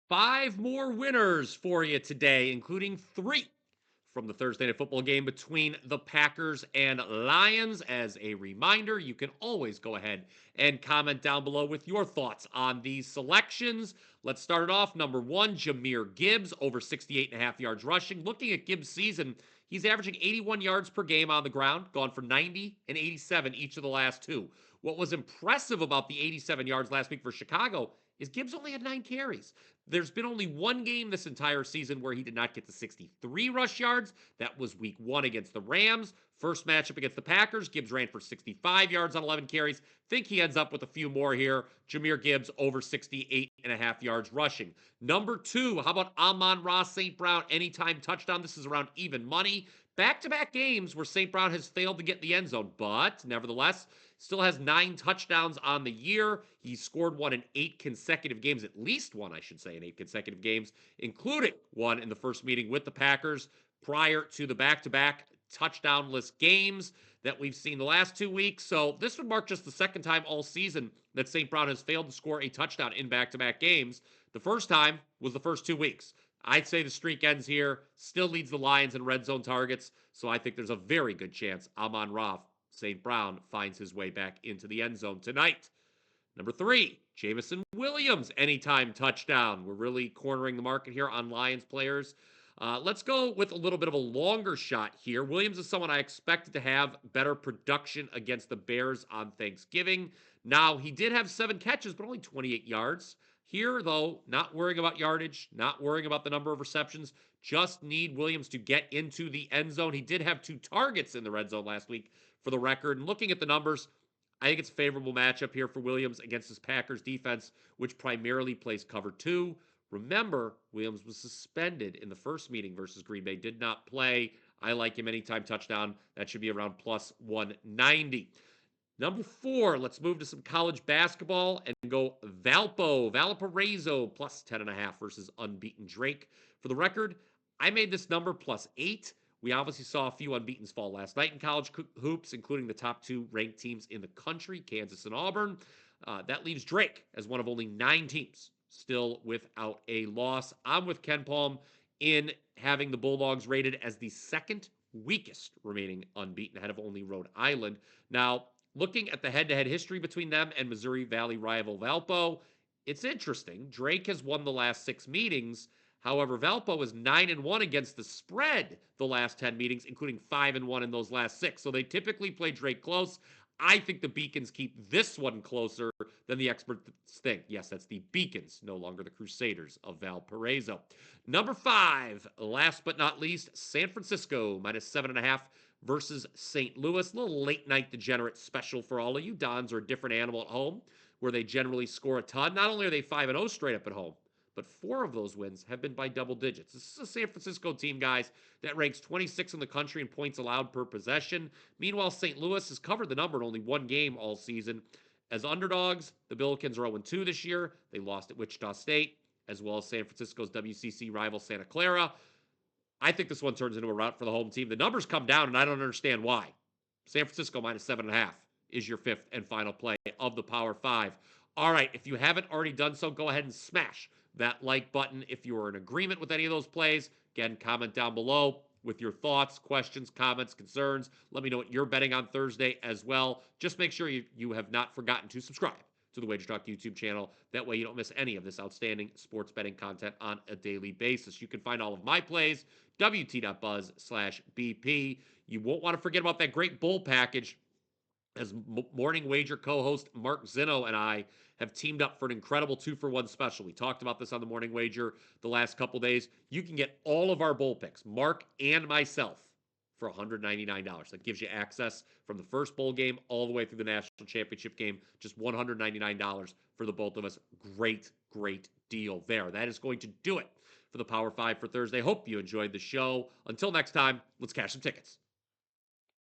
Five more winners for you today, including three from the Thursday night football game between the Packers and Lions. As a reminder, you can always go ahead and comment down below with your thoughts on these selections. Let's start it off. Number one, Jahmyr Gibbs, over 68.5 yards rushing. Looking at Gibbs' season, he's averaging 81 yards per game on the ground, gone for 90 and 87 each of the last two. What was impressive about the 87 yards last week for Chicago is Gibbs only had 9 carries. There's been only one game this entire season where he did not get to 63 rush yards. That was week one against the Rams. First matchup against the Packers, Gibbs ran for 65 yards on 11 carries. Think he ends up with a few more here. Jahmyr Gibbs over 68.5 yards rushing. Number two, how about Amon-Ra St. Brown anytime touchdown? This is around even money. Back-to-back games where St. Brown has failed to get in the end zone, but nevertheless, still has 9 touchdowns on the year. He's scored one in 8 consecutive games, at least one, I should say, in 8 consecutive games, including one in the first meeting with the Packers prior to the back-to-back touchdownless games that we've seen the last 2 weeks. So this would mark just the second time all season that St. Brown has failed to score a touchdown in back-to-back games. The first time was the first 2 weeks. I'd say the streak ends here, still leads the Lions in red zone targets, so I think there's a very good chance Amon-Ra St. Brown finds his way back into the end zone tonight. Number three, Jameson Williams, anytime touchdown. We're really cornering the market here on Lions players. Let's go with a little bit of a longer shot here. Williams is someone I expected to have better production against the Bears on Thanksgiving. Now, he did have 7 catches, but only 28 yards. Here, though, not worrying about yardage, not worrying about the number of receptions, just need Williams to get into the end zone. He did have 2 targets in the red zone last week for the record. And looking at the numbers, I think it's a favorable matchup here for Williams against his Packers defense, which primarily plays cover two. Remember, Williams was suspended in the first meeting versus Green Bay, did not play. I like him anytime touchdown. That should be around plus 190. Number four, let's move to some college basketball and go Valparaiso plus 10.5 versus unbeaten Drake. For the record, I made this number plus 8. We obviously saw a few unbeatens fall last night in college hoops, including the top 2 ranked teams in the country, Kansas and Auburn. That leaves Drake as one of only 9 teams still without a loss. I'm with Ken Palm in having the Bulldogs rated as the second weakest remaining unbeaten, ahead of only Rhode Island. Now, looking at the head-to-head history between them and Missouri Valley rival Valpo, it's interesting. Drake has won the last 6 meetings. However, Valpo is 9-1 against the spread the last 10 meetings, including 5-1 in those last 6. So they typically play Drake close. I think the Beacons keep this one closer than the experts think. Yes, that's the Beacons, no longer the Crusaders of Valparaiso. Number 5, last but not least, San Francisco, minus 7.5 versus St. Louis. A little late night degenerate special for all of you. Dons are a different animal at home, where they generally score a ton. Not only are they 5-0 straight up at home, but 4 of those wins have been by double digits. This is a San Francisco team, guys, that ranks 26 in the country in points allowed per possession. Meanwhile, St. Louis has covered the number in only 1 game all season. As underdogs, the Billikens are 0-2 this year. They lost at Wichita State, as well as San Francisco's WCC rival Santa Clara. I think this one turns into a rout for the home team. The numbers come down, and I don't understand why. San Francisco minus 7.5 is your fifth and final play of the Power 5. All right, if you haven't already done so, go ahead and smash that like button if you are in agreement with any of those plays. Again, comment down below with your thoughts, questions, comments, concerns. Let me know what you're betting on Thursday as well. Just make sure you have not forgotten to subscribe to the WagerTalk YouTube channel. That way you don't miss any of this outstanding sports betting content on a daily basis. You can find all of my plays, wt.buzz/BP. You won't want to forget about that great bull package, as Morning Wager co-host Mark Zinno and I have teamed up for an incredible 2-for-1 special. We talked about this on the Morning Wager the last couple days. You can get all of our bowl picks, Mark and myself, for $199. That gives you access from the first bowl game all the way through the national championship game. Just $199 for the both of us. Great, great deal there. That is going to do it for the Power 5 for Thursday. Hope you enjoyed the show. Until next time, let's cash some tickets.